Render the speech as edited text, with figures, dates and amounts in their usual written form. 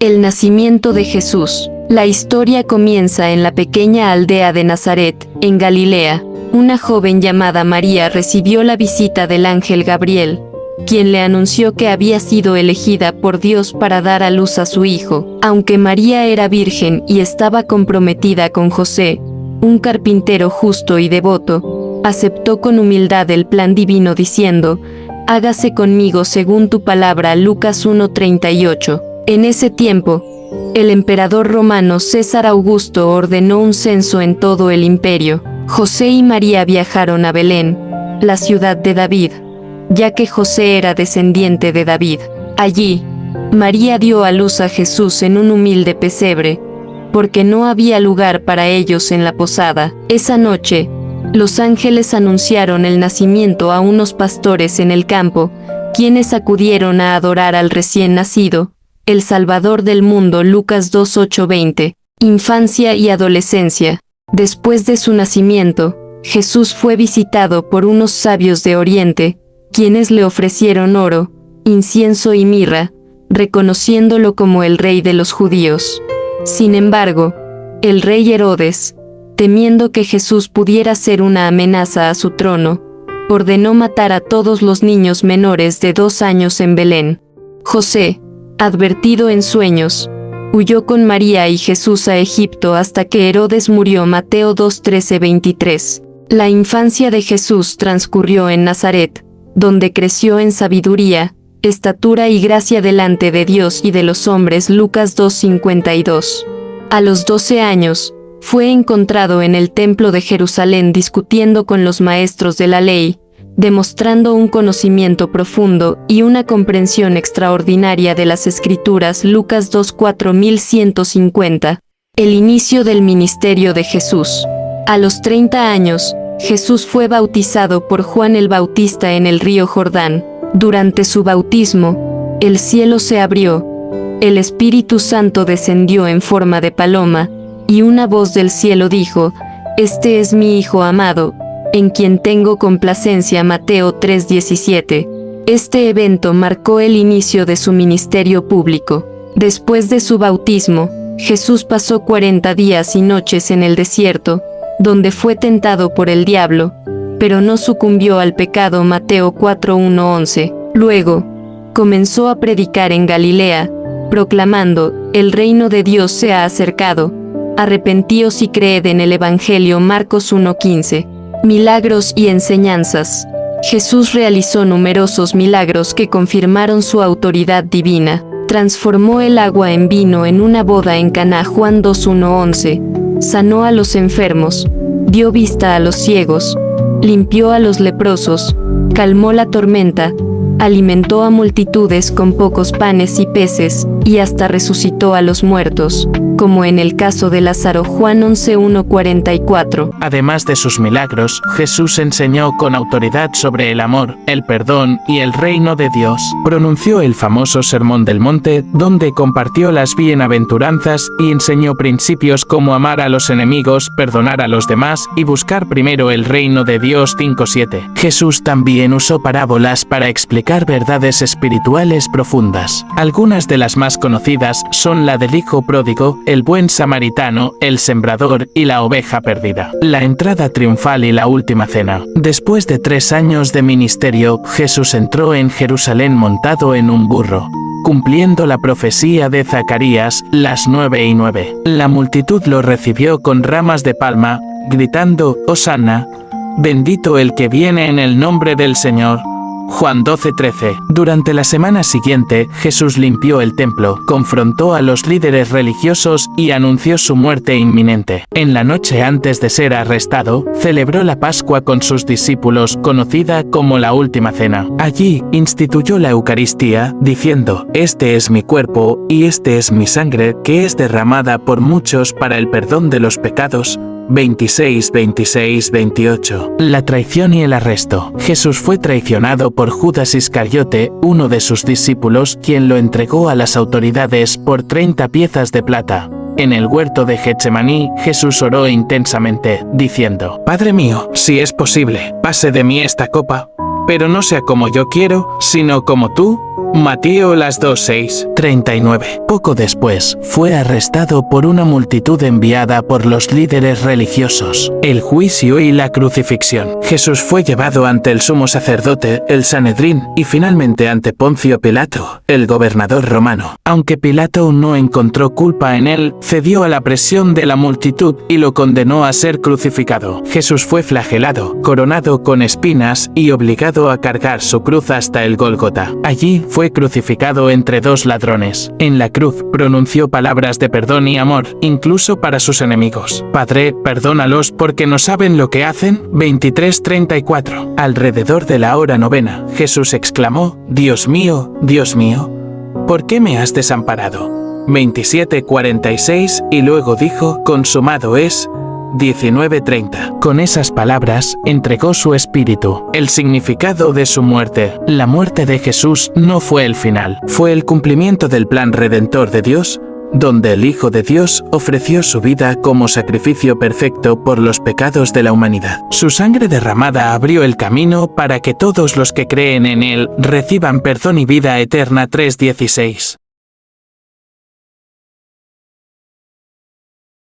El nacimiento de Jesús. La historia comienza en la pequeña aldea de Nazaret, en Galilea. Una joven llamada María recibió la visita del ángel Gabriel, quien le anunció que había sido elegida por Dios para dar a luz a su hijo. Aunque María era virgen y estaba comprometida con José, un carpintero justo y devoto, aceptó con humildad el plan divino diciendo: «Hágase conmigo según tu palabra». Lucas 1:38. En ese tiempo, el emperador romano César Augusto ordenó un censo en todo el imperio. José y María viajaron a Belén, la ciudad de David, ya que José era descendiente de David. Allí, María dio a luz a Jesús en un humilde pesebre, porque no había lugar para ellos en la posada. Esa noche, los ángeles anunciaron el nacimiento a unos pastores en el campo, quienes acudieron a adorar al recién nacido, el Salvador del mundo. Lucas 2:8-20. Infancia y adolescencia. Después de su nacimiento, Jesús fue visitado por unos sabios de Oriente, quienes le ofrecieron oro, incienso y mirra, reconociéndolo como el rey de los judíos. Sin embargo, el rey Herodes, temiendo que Jesús pudiera ser una amenaza a su trono, ordenó matar a todos los niños menores de 2 años en Belén. José, advertido en sueños, huyó con María y Jesús a Egipto hasta que Herodes murió. Mateo 2:13-23. La infancia de Jesús transcurrió en Nazaret, donde creció en sabiduría, estatura y gracia delante de Dios y de los hombres. Lucas 2:52. A los 12 años, fue encontrado en el templo de Jerusalén discutiendo con los maestros de la ley, demostrando un conocimiento profundo y una comprensión extraordinaria de las Escrituras. Lucas 2:4150. El inicio del ministerio de Jesús. A los 30 años, Jesús fue bautizado por Juan el Bautista en el río Jordán. Durante su bautismo, el cielo se abrió, el Espíritu Santo descendió en forma de paloma, y una voz del cielo dijo: «Este es mi Hijo amado, en quien tengo complacencia». Mateo 3:17. Este evento marcó el inicio de su ministerio público. Después de su bautismo, Jesús pasó 40 días y noches en el desierto, donde fue tentado por el diablo, pero no sucumbió al pecado. Mateo 4:1-11. Luego, comenzó a predicar en Galilea, proclamando: «El reino de Dios se ha acercado, arrepentíos y creed en el Evangelio». Marcos 1:15. Milagros y enseñanzas. Jesús realizó numerosos milagros que confirmaron su autoridad divina. Transformó el agua en vino en una boda en Caná. Juan 2:1-11. Sanó a los enfermos, dio vista a los ciegos, limpió a los leprosos, calmó la tormenta, alimentó a multitudes con pocos panes y peces, y hasta resucitó a los muertos, como en el caso de Lázaro. Juan 11:1-44. Además de sus milagros, Jesús enseñó con autoridad sobre el amor, el perdón y el reino de Dios. Pronunció el famoso Sermón del Monte, donde compartió las bienaventuranzas y enseñó principios como amar a los enemigos, perdonar a los demás y buscar primero el reino de Dios. 5:7. Jesús también usó parábolas para explicar verdades espirituales profundas. Algunas de las más conocidas son la del hijo pródigo, el buen samaritano, el sembrador y la oveja perdida. La entrada triunfal y la última cena. Después de 3 años de ministerio, Jesús entró en Jerusalén montado en un burro, cumpliendo la profecía de Zacarías, las 9:9. La multitud lo recibió con ramas de palma, gritando: «Hosana, bendito el que viene en el nombre del Señor». Juan 12:13. Durante la semana siguiente, Jesús limpió el templo, confrontó a los líderes religiosos y anunció su muerte inminente. En la noche antes de ser arrestado, celebró la Pascua con sus discípulos, conocida como la Última Cena. Allí, instituyó la Eucaristía, diciendo: «Este es mi cuerpo, y este es mi sangre, que es derramada por muchos para el perdón de los pecados». 26-28. La traición y el arresto. Jesús fue traicionado por Judas Iscariote, uno de sus discípulos, quien lo entregó a las autoridades por 30 piezas de plata. En el huerto de Getsemaní, Jesús oró intensamente, diciendo: «Padre mío, si es posible, pase de mí esta copa, pero no sea como yo quiero, sino como tú». Mateo las 2:6, 39. Poco después, fue arrestado por una multitud enviada por los líderes religiosos. El juicio y la crucifixión. Jesús fue llevado ante el sumo sacerdote, el Sanedrín, y finalmente ante Poncio Pilato, el gobernador romano. Aunque Pilato no encontró culpa en él, cedió a la presión de la multitud y lo condenó a ser crucificado. Jesús fue flagelado, coronado con espinas y obligado a cargar su cruz hasta el Gólgota. Allí fue crucificado entre dos ladrones. En la cruz pronunció palabras de perdón y amor, incluso para sus enemigos. Padre, perdónalos porque no saben lo que hacen. 23:34. Alrededor de la hora novena, Jesús exclamó: Dios mío, ¿por qué me has desamparado? 27:46 y luego dijo: consumado es. 19:30. Con esas palabras, entregó su espíritu. El significado de su muerte. La muerte de Jesús no fue el final, fue el cumplimiento del plan redentor de Dios, donde el Hijo de Dios ofreció su vida como sacrificio perfecto por los pecados de la humanidad. Su sangre derramada abrió el camino para que todos los que creen en Él reciban perdón y vida eterna. 3:16.